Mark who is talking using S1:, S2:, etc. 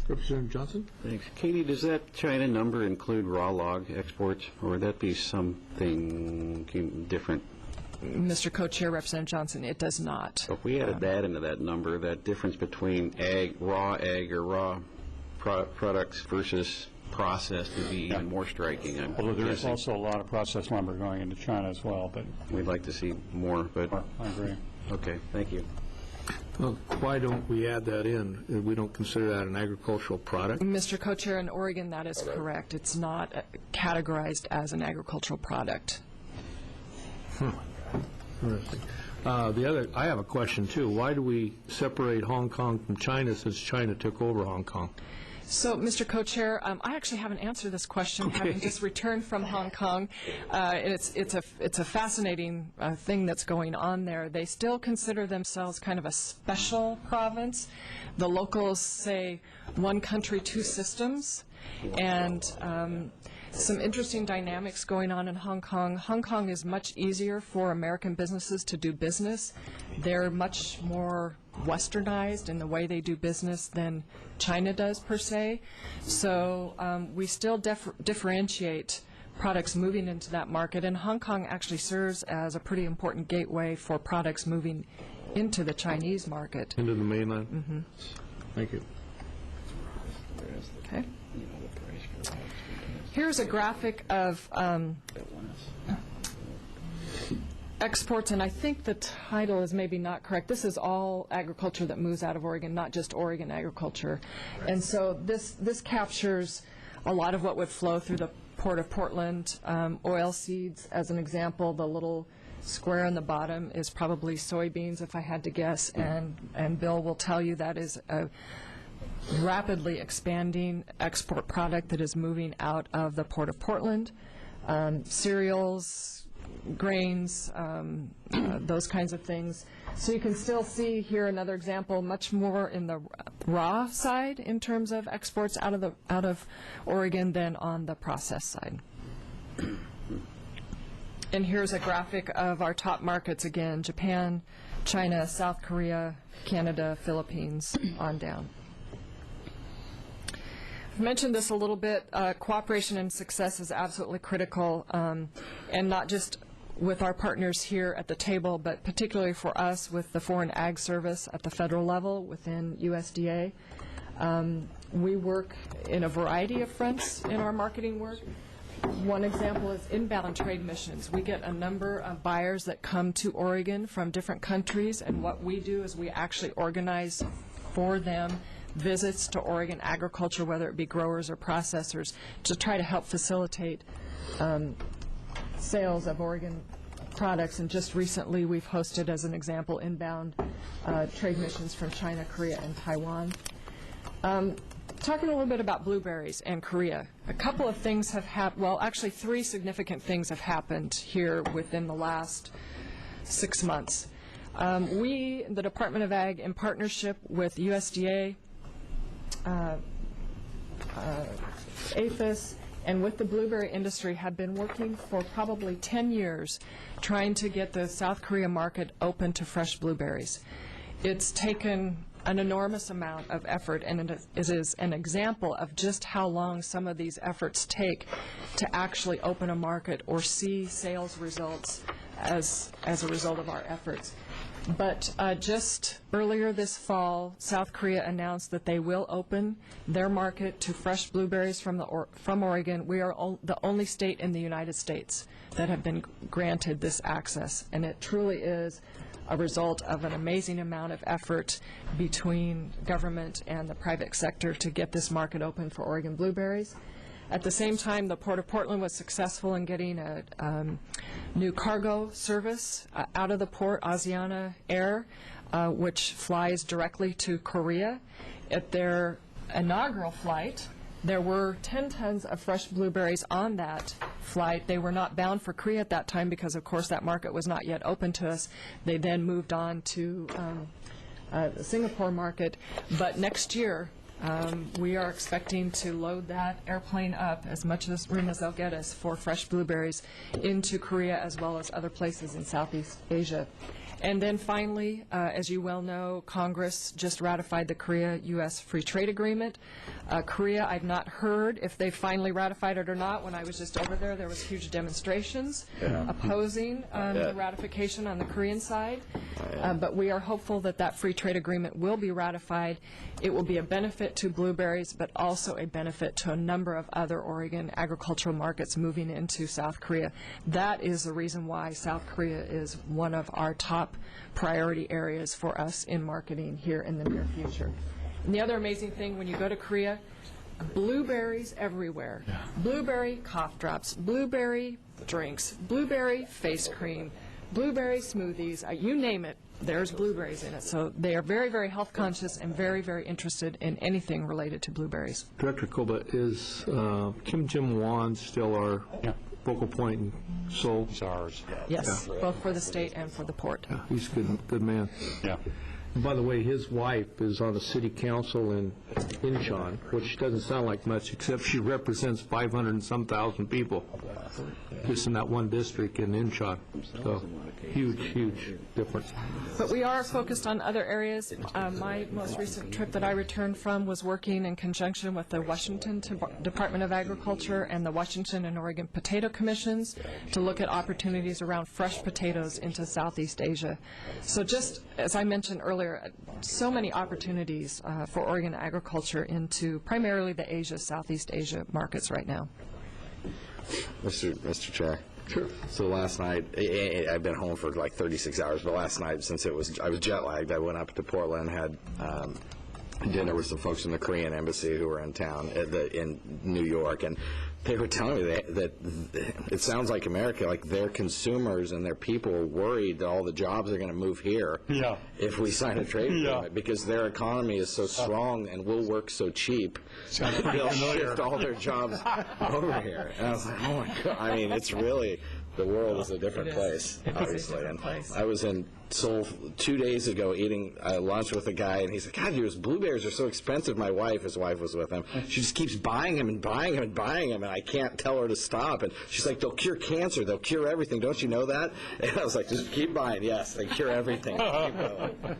S1: Representative Johnson?
S2: Thanks. Katy, does that China number include raw log exports, or would that be something different?
S3: Mr. Co-Chair, Representative Johnson, it does not.
S2: So if we added that into that number, that difference between raw egg or raw products versus processed would be even more striking.
S4: Although there is also a lot of processed lumber going into China as well, but
S2: we'd like to see more. But
S4: I agree.
S2: Okay, thank you.
S1: Well, why don't we add that in? We don't consider that an agricultural product?
S3: Mr. Co-Chair, in Oregon, that is correct. It's not categorized as an agricultural product.
S1: Interesting. I have a question, too. Why do we separate Hong Kong from China since China took over Hong Kong?
S3: So, Mr. Co-Chair, I actually haven't answered this question, having just returned from Hong Kong. And it's a fascinating thing that's going on there. They still consider themselves kind of a special province. The locals say one country, two systems. And some interesting dynamics going on in Hong Kong. Hong Kong is much easier for American businesses to do business. They're much more westernized in the way they do business than China does, per se. So we still differentiate products moving into that market, and Hong Kong actually serves as a pretty important gateway for products moving into the Chinese market.
S1: Into the mainland?
S3: Mm-hmm.
S1: Thank you.
S3: Okay. Here's a graphic of exports, and I think the title is maybe not correct. This is all agriculture that moves out of Oregon, not just Oregon agriculture. And so this captures a lot of what would flow through the Port of Portland. Oil seeds, as an example, the little square on the bottom is probably soybeans, if I had to guess, and Bill will tell you that is a rapidly expanding export product that is moving out of the Port of Portland. Cereals, grains, those kinds of things. So you can still see here another example, much more in the raw side in terms of exports out of Oregon than on the processed side. And here's a graphic of our top markets again: Japan, China, South Korea, Canada, Philippines, on down. I've mentioned this a little bit. Cooperation and success is absolutely critical, and not just with our partners here at the table, but particularly for us with the Foreign Ag Service at the federal level within USDA. We work in a variety of fronts in our marketing work. One example is inbound trade missions. We get a number of buyers that come to Oregon from different countries, and what we do is we actually organize for them visits to Oregon agriculture, whether it be growers or processors, to try to help facilitate sales of Oregon products. And just recently we've hosted, as an example, inbound trade missions from China, Korea, and Taiwan. Talking a little bit about blueberries and Korea, a couple of things have happened. Well, actually, three significant things have happened here within the last 6 months. We, the Department of Ag, in partnership with USDA, APHIS, and with the blueberry industry, have been working for probably 10 years trying to get the South Korea market open to fresh blueberries. It's taken an enormous amount of effort, and it is an example of just how long some of these efforts take to actually open a market or see sales results as a result of our efforts. But just earlier this fall, South Korea announced that they will open their market to fresh blueberries from Oregon. We are the only state in the United States that have been granted this access, and it truly is a result of an amazing amount of effort between government and the private sector to get this market open for Oregon blueberries. At the same time, the Port of Portland was successful in getting a new cargo service out of the port, Asiana Air, which flies directly to Korea. At their inaugural flight, there were 10 tons of fresh blueberries on that flight. They were not bound for Korea at that time because, of course, that market was not yet open to us. They then moved on to the Singapore market. But next year, we are expecting to load that airplane up as much room as they'll get us for fresh blueberries into Korea as well as other places in Southeast Asia. And then finally, as you well know, Congress just ratified the Korea-U.S. Free Trade Agreement. Korea, I've not heard if they finally ratified it or not. When I was just over there, there was huge demonstrations opposing the ratification on the Korean side. But we are hopeful that that free trade agreement will be ratified. It will be a benefit to blueberries, but also a benefit to a number of other Oregon agricultural markets moving into South Korea. That is the reason why South Korea is one of our top priority areas for us in marketing here in the near future. And the other amazing thing, when you go to Korea, blueberries everywhere. Blueberry cough drops, blueberry drinks, blueberry face cream, blueberry smoothies, you name it, there's blueberries in it. So they are very, very health conscious and very, very interested in anything related to blueberries.
S1: Director Coba, is Kim Jim Wan still our focal point in Seoul?
S4: It's ours.
S3: Yes, both for the state and for the port.
S1: Yeah, he's a good man.
S4: Yeah.
S1: And by the way, his wife is on the city council in Incheon, which doesn't sound like much, except she represents 500 and some thousand people just in that one district in Incheon. So huge difference.
S3: But we are focused on other areas. My most recent trip that I returned from was working in conjunction with the Washington Department of Agriculture and the Washington and Oregon Potato Commissions to look at opportunities around fresh potatoes into Southeast Asia. So just as I mentioned earlier, so many opportunities for Oregon agriculture into primarily the Asia, Southeast Asia markets right now.
S5: Mr. Chair.
S1: Sure.
S5: So last night, I've been home for like 36 hours, but last night, since I was jet lagged, I went up to Portland, had dinner with some folks from the Korean embassy who were in town in New York, and they were telling me that it sounds like America, like their consumers and their people are worried that all the jobs are going to move here if we sign a trade agreement, because their economy is so strong and we'll work so cheap, they'll shift all their jobs over here. And I was like, oh my God, I mean, it's really, the world is a different place, obviously. And I was in Seoul 2 days ago eating lunch with a guy, and he's like, God, those blueberries are so expensive. His wife was with him. She just keeps buying them and buying them and buying them, and I can't tell her to stop. And she's like, they'll cure cancer. They'll cure everything. Don't you know that? And I was like, just keep buying. Yes, they cure everything. Keep going.